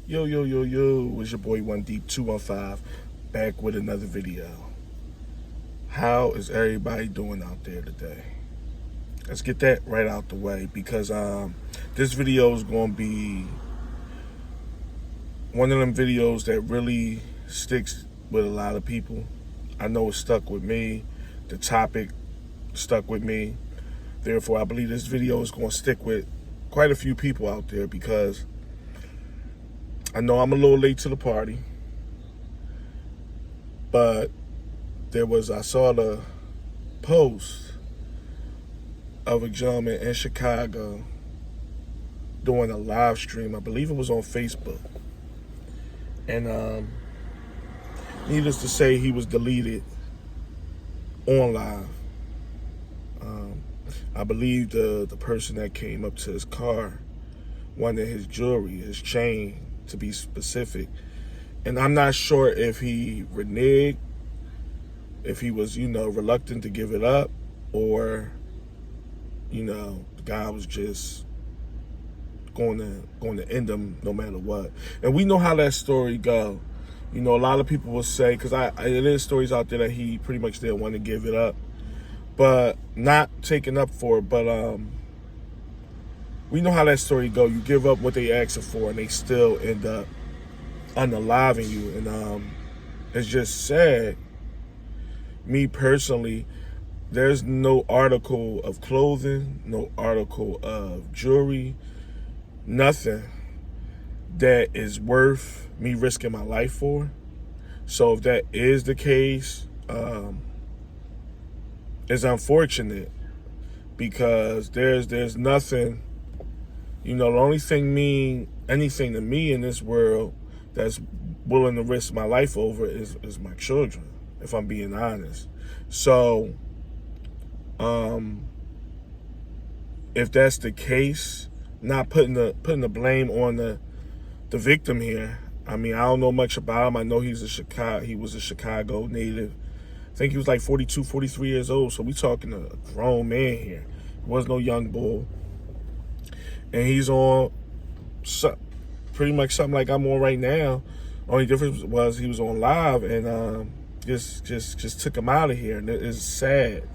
Yo, yo, yo, yo, it's your boy One Deep 215 back with another video. How is everybody doing out there today? Let's get that right out the way because this video is going to be one of them videos that really sticks with a lot of people. I know it stuck with me. The topic stuck with me. Therefore, I believe this video is going to stick with quite a few people out there because I know I'm a little late to the party, but I saw the post of a gentleman in Chicago doing a live stream. I believe it was on Facebook. And needless to say, he was deleted on live. I believe the person that came up to his car wanted his jewelry, his chain, to be specific. And I'm not sure if he reneged, if he was, reluctant to give it up, or, the guy was just going to end him no matter what. And we know how that story go. A lot of people will say, because there's stories out there that he pretty much didn't want to give it up, but not taking up for it. But we know how that story go. You give up what they asked for, and they still end up unaliving you. And it's just sad. Me personally, there's no article of clothing, no article of jewelry, nothing that is worth me risking my life for. So if that is the case, it's unfortunate because there's nothing. The only thing mean anything to me in this world that's willing to risk my life over is my children, if I'm being honest. So, if that's the case, not putting the blame on the victim here. I mean, I don't know much about him. I know he was a Chicago native. I think he was like 42, 43 years old. So we talking a grown man here. He was no young bull. And he's on pretty much something like I'm on right now. Only difference was he was on live and just took him out of here. And it is sad.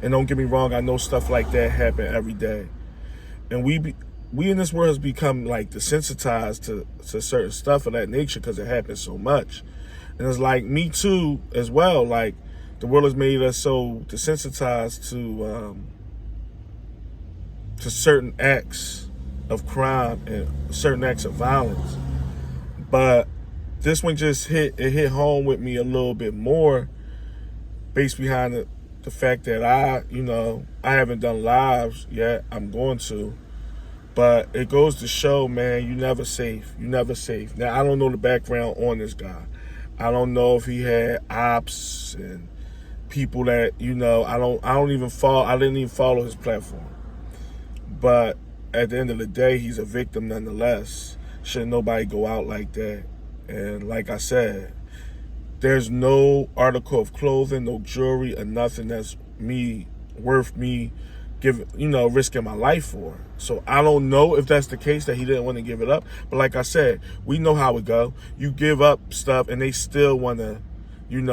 And don't get me wrong, I know stuff like that happen every day. And we in this world has become like desensitized to certain stuff of that nature because it happens so much. And it's like me too as well. Like the world has made us so desensitized to certain acts of crime and certain acts of violence. But this one just hit home with me a little bit more based behind the fact that I haven't done lives yet. I'm going to. But it goes to show, man, you're never safe. You're never safe. Now, I don't know the background on this guy. I don't know if he had ops and people that, I didn't even follow his platform. But at the end of the day, he's a victim nonetheless. Shouldn't nobody go out like that. And like I said, there's no article of clothing, no jewelry, or nothing that's worth me risking my life for. So I don't know if that's the case, that he didn't want to give it up. But like I said, we know how it go. You give up stuff and they still want to, in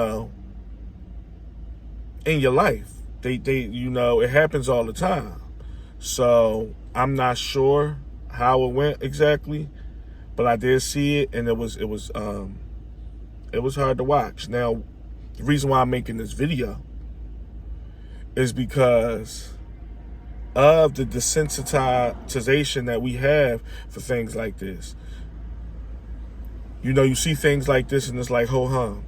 your life. They it happens all the time. So I'm not sure how it went exactly, but I did see it, and it was hard to watch. Now, the reason why I'm making this video is because of the desensitization that we have for things like this. You see things like this and it's like, ho hum.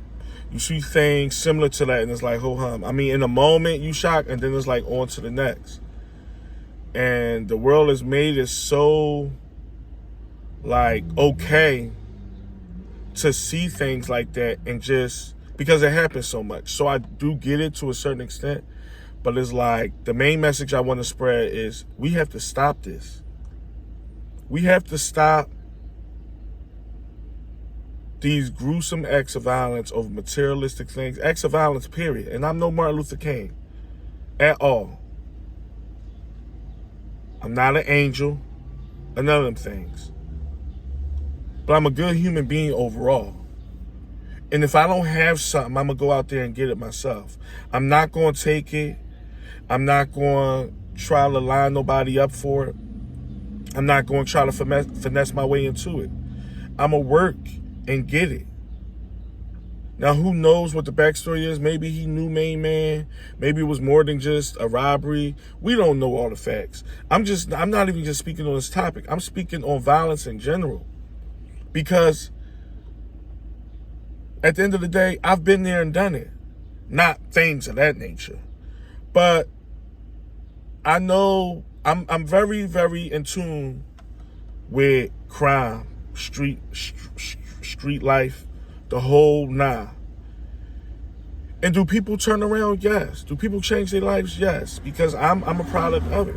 You see things similar to that and it's like, ho hum. I mean, in a moment you shock and then it's like on to the next. And the world has made it so like okay to see things like that, and just because it happens so much. So I do get it to a certain extent. But it's like the main message I want to spread is we have to stop this. We have to stop these gruesome acts of violence over materialistic things. Acts of violence, period. And I'm no Martin Luther King at all. I'm not an angel. None of them things. but I'm a good human being overall. And if I don't have something, I'm going to go out there and get it myself. I'm not going to take it. I'm not going to try to line nobody up for it. I'm not going to try to finesse my way into it. I'm going to work and get it. Now, who knows what the backstory is? Maybe he knew Main Man. Maybe it was more than just a robbery. We don't know all the facts. I'm not even just speaking on this topic. I'm speaking on violence in general. Because at the end of the day, I've been there and done it. Not things of that nature. But I know I'm very, very in tune with crime, street life, the whole nine. And do people turn around? Yes. Do people change their lives? Yes. Because I'm a product of it.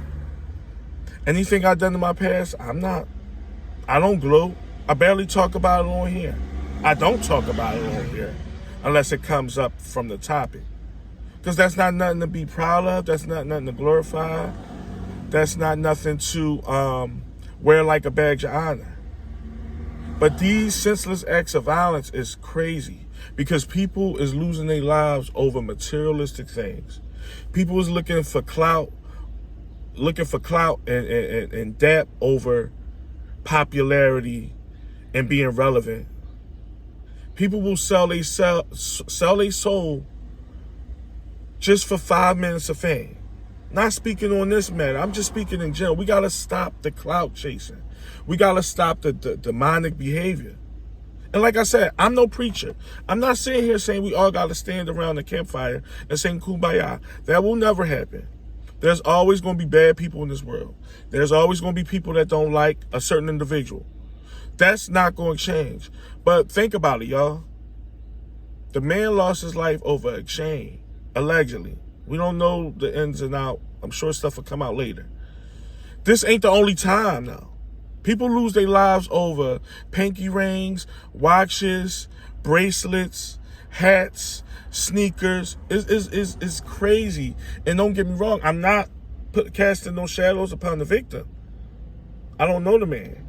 Anything I've done in my past, I don't gloat. I barely talk about it on here. I don't talk about it on here unless it comes up from the topic. Because that's not nothing to be proud of. That's not nothing to glorify. That's not nothing to wear like a badge of honor. But these senseless acts of violence is crazy because people is losing their lives over materialistic things. People is looking for clout and dap over popularity and being relevant. People will sell their soul just for 5 minutes of fame. Not speaking on this matter. I'm just speaking in general. We got to stop the clout chasing. We got to stop the demonic behavior. And like I said, I'm no preacher. I'm not sitting here saying we all got to stand around the campfire and sing Kumbaya. That will never happen. There's always going to be bad people in this world. There's always going to be people that don't like a certain individual. That's not going to change. But think about it, y'all. The man lost his life over a chain, allegedly. We don't know the ins and outs. I'm sure stuff will come out later. This ain't the only time now. People lose their lives over pinky rings, watches, bracelets, hats, sneakers. It's crazy. And don't get me wrong, I'm not casting no shadows upon the victim. I don't know the man.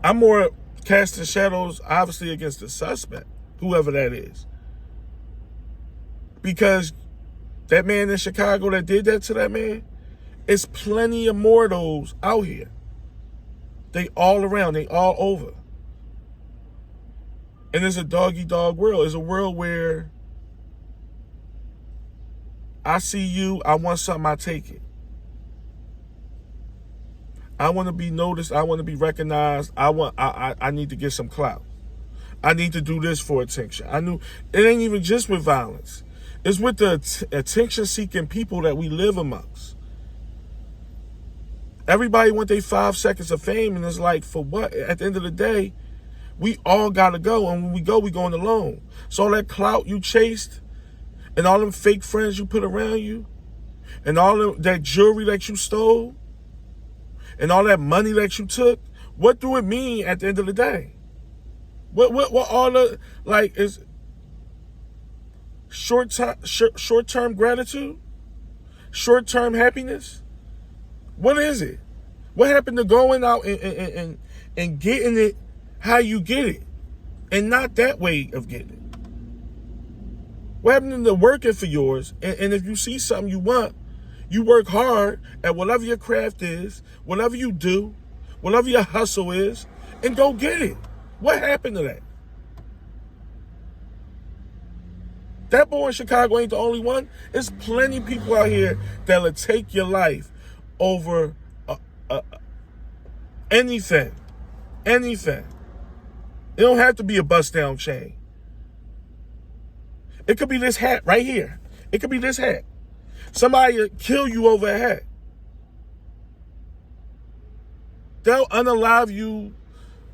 I'm more casting shadows, obviously, against the suspect, whoever that is. Because that man in Chicago that did that to that man, it's plenty of more of those out here. They all around. They all over. And it's a dog-eat-dog world. It's a world where I see you, I want something, I take it. I want to be noticed. I want to be recognized. I need to get some clout. I need to do this for attention. It ain't even just with violence. It's with the attention-seeking people that we live amongst. Everybody want their 5 seconds of fame, and it's like, for what? At the end of the day, we all got to go, and when we going alone. So all that clout you chased, and all them fake friends you put around you, and all that jewelry that you stole, and all that money that you took, what do it mean at the end of the day? What all the, like, is short-term gratitude? Short-term happiness? What is it? What happened to going out and getting it how you get it and not that way of getting it? What happened to working for yours? And if you see something you want, you work hard at whatever your craft is, whatever you do, whatever your hustle is, and go get it. What happened to that? That boy in Chicago ain't the only one. There's plenty of people out here that'll take your life over anything. Anything. It don't have to be a bust-down chain. It could be this hat right here. It could be this hat. Somebody will kill you over a hat. They'll unalive you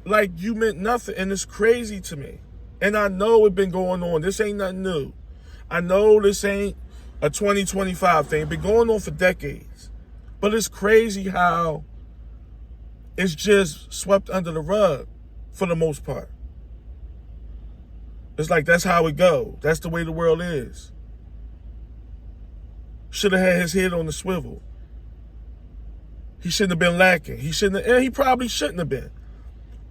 like you meant nothing, and it's crazy to me. And I know it's been going on. This ain't nothing new. I know this ain't a 2025 thing. It's been going on for decades. But it's crazy how it's just swept under the rug for the most part. It's like that's how it go. That's the way the world is. Should have had his head on the swivel. He shouldn't have been lacking. He probably shouldn't have been.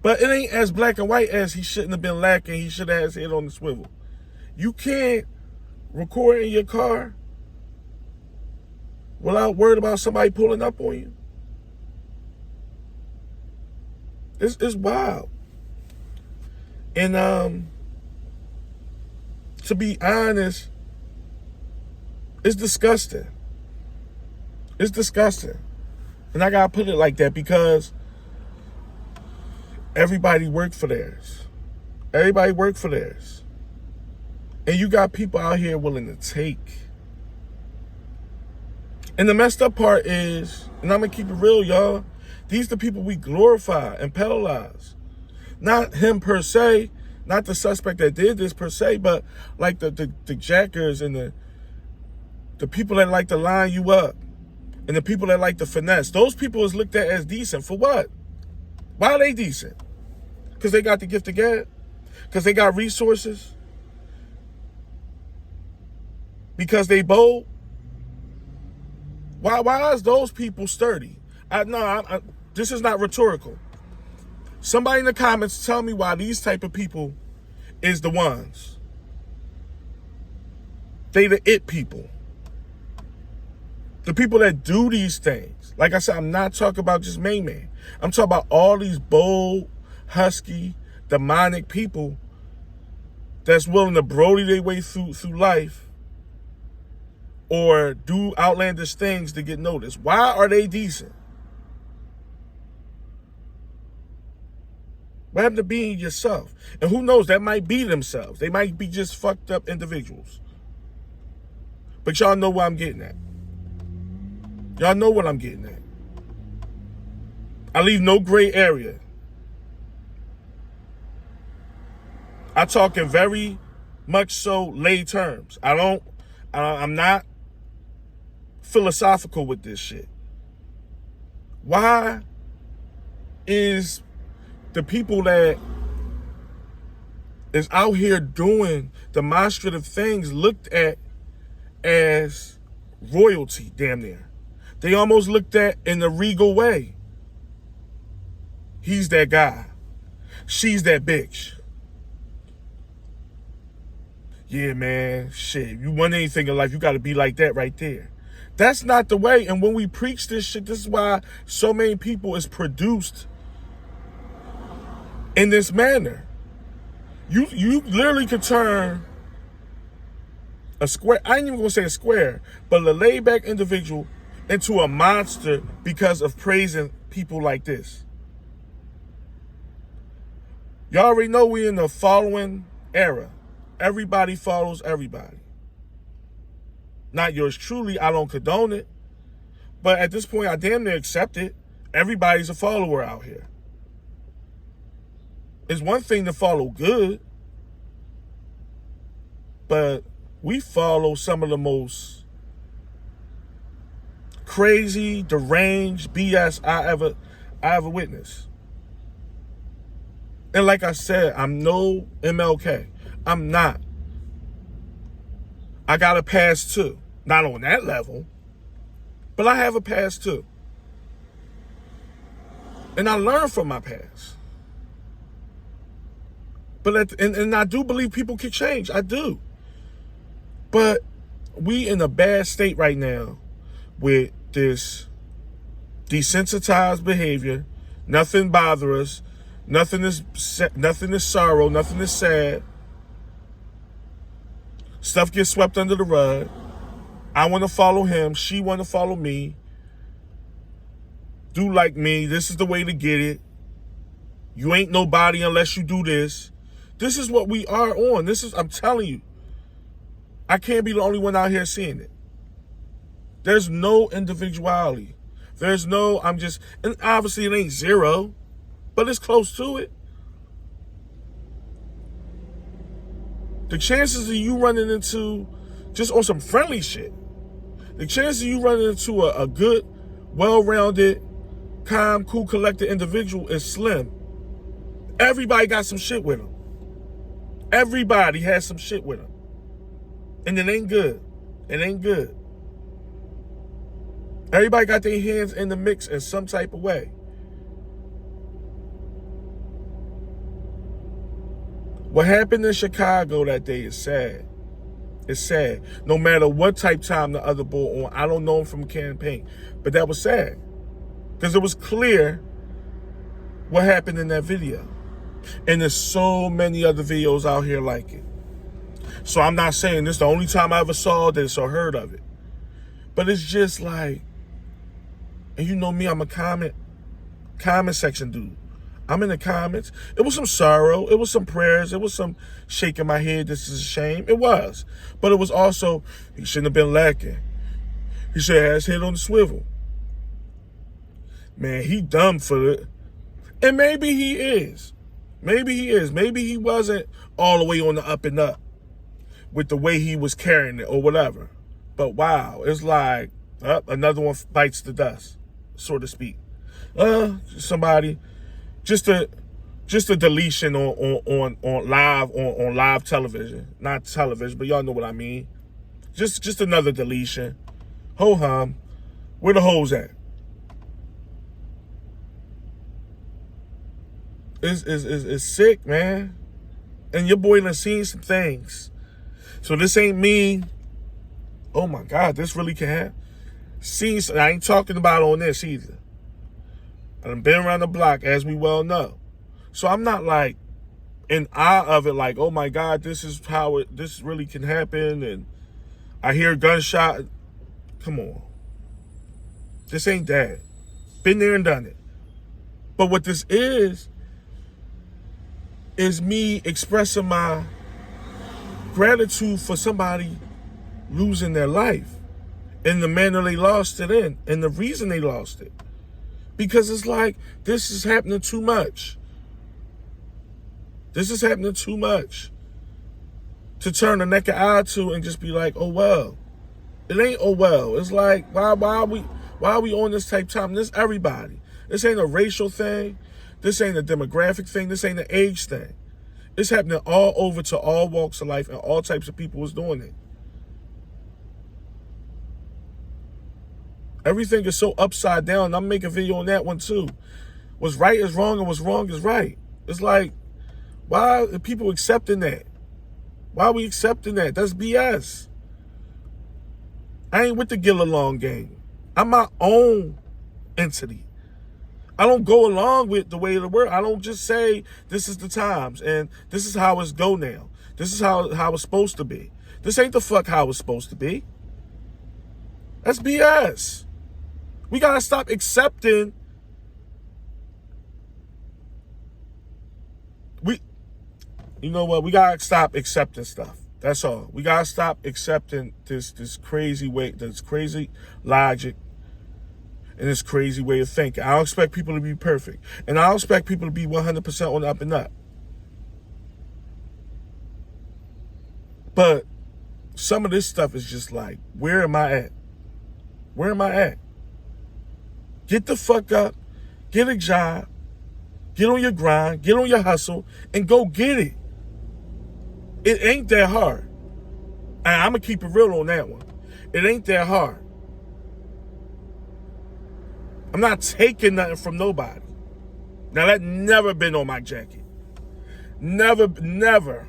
But it ain't as black and white as he shouldn't have been lacking. He should have had his head on the swivel. You can't record in your car without worried about somebody pulling up on you. It's wild. And to be honest, it's disgusting. It's disgusting. And I gotta put it like that because everybody worked for theirs. Everybody worked for theirs. And you got people out here willing to take. And the messed up part is, and I'm gonna keep it real, y'all, these the people we glorify and pedalize. Not him per se, not the suspect that did this per se, but like the jackers and the people that like to line you up and the people that like to finesse. Those people is looked at as decent. For what? Why are they decent? Because they got the gift of gab? Because they got resources? Because they bold? Why is those people sturdy? This is not rhetorical. Somebody in the comments tell me why these type of people is the ones. They the it people. The people that do these things. Like I said, I'm not talking about just main man. I'm talking about all these bold, husky, demonic people that's willing to brody their way through life or do outlandish things to get noticed. Why are they decent? What happened to being yourself? And who knows, that might be themselves. They might be just fucked up individuals. But y'all know what I'm getting at. Y'all know what I'm getting at. I leave no gray area. I talk in very much so lay terms. I'm not philosophical with this shit. Why is the people that is out here doing demonstrative things looked at as royalty, damn near? They almost looked at in a regal way. He's that guy. She's that bitch. Yeah, man, shit. You want anything in life, you got to be like that right there. That's not the way. And when we preach this shit, this is why so many people is produced in this manner. You literally could turn a square, I ain't even gonna say a square, but a laid back individual into a monster because of praising people like this. Y'all already know we in the following era. Everybody follows everybody. Not yours truly, I don't condone it. But at this point, I damn near accept it. Everybody's a follower out here. It's one thing to follow good, but we follow some of the most crazy, deranged BS I ever witnessed. And like I said, I'm no MLK. I'm not. I got a past too. Not on that level, but I have a past too. And I learned from my past. But and I do believe people can change. I do. But we in a bad state right now with this desensitized behavior. Nothing bothers us. Nothing is sorrow. Nothing is sad. Stuff gets swept under the rug. I want to follow him. She want to follow me. Do like me. This is the way to get it. You ain't nobody unless you do this. This is what we are on. I'm telling you. I can't be the only one out here seeing it. There's no individuality. There's no, and obviously it ain't zero, but it's close to it. The chances of you running into, just on some friendly shit, the chances of you running into a good, well-rounded, calm, cool, collected individual is slim. Everybody got some shit with them. Everybody has some shit with them. And it ain't good. It ain't good. Everybody got their hands in the mix in some type of way. What happened in Chicago that day is sad. It's sad. No matter what type time the other boy on, I don't know him from campaign, but that was sad because it was clear what happened in that video. And there's so many other videos out here like it. So I'm not saying this is the only time I ever saw this or heard of it. But it's just like, and you know me, I'm a comment section dude. I'm in the comments. It was some sorrow. It was some prayers. It was some shaking my head. This is a shame. It was. But it was also, he shouldn't have been lacking. He should have had his head on the swivel. Man, he dumb for it. And maybe he is. Maybe he is. Maybe he wasn't all the way on the up and up with the way he was carrying it or whatever. But wow, it's like another one bites the dust, so to speak. Somebody, just a deletion on live television, not television, but y'all know what I mean. Just another deletion. Ho hum, where the hoes at? It's sick, man. And your boy done seen some things. So this ain't me. Oh my God, this really can happen. I ain't talking about on this either. I've been around the block, as we well know. So I'm not like in awe of it, like, oh my God, this is how this really can happen. And I hear gunshot. Come on. This ain't that. Been there and done it. But what this is me expressing my gratitude for somebody losing their life in the manner they lost it in and the reason they lost it. Because it's like, this is happening too much. This is happening too much to turn a naked eye to and just be like, oh well. It ain't oh well. It's like, why are we on this type of time? This everybody. This ain't a racial thing. This ain't a demographic thing. This ain't an age thing. It's happening all over to all walks of life, and all types of people is doing it. Everything is so upside down. I'm making a video on that one too. What's right is wrong, and what's wrong is right. It's like, why are people accepting that? Why are we accepting that? That's BS. I ain't with the get along game. I'm my own entity. I don't go along with the way of the world. I don't just say this is the times and this is how it's go now. This is how it's supposed to be. This ain't the fuck how it's supposed to be. That's BS. We gotta stop accepting. You know what? We gotta stop accepting stuff. That's all. We gotta stop accepting this crazy way, this crazy logic, and this crazy way of thinking. I don't expect people to be perfect. And I don't expect people to be 100% on the up and up. But some of this stuff is just like, where am I at? Where am I at? Get the fuck up, get a job, get on your grind, get on your hustle, and go get it. It ain't that hard. And I'm going to keep it real on that one. It ain't that hard. I'm not taking nothing from nobody. Now, that never been on my jacket. Never.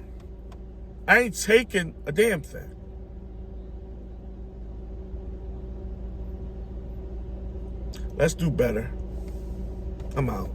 I ain't taking a damn thing. Let's do better. I'm out.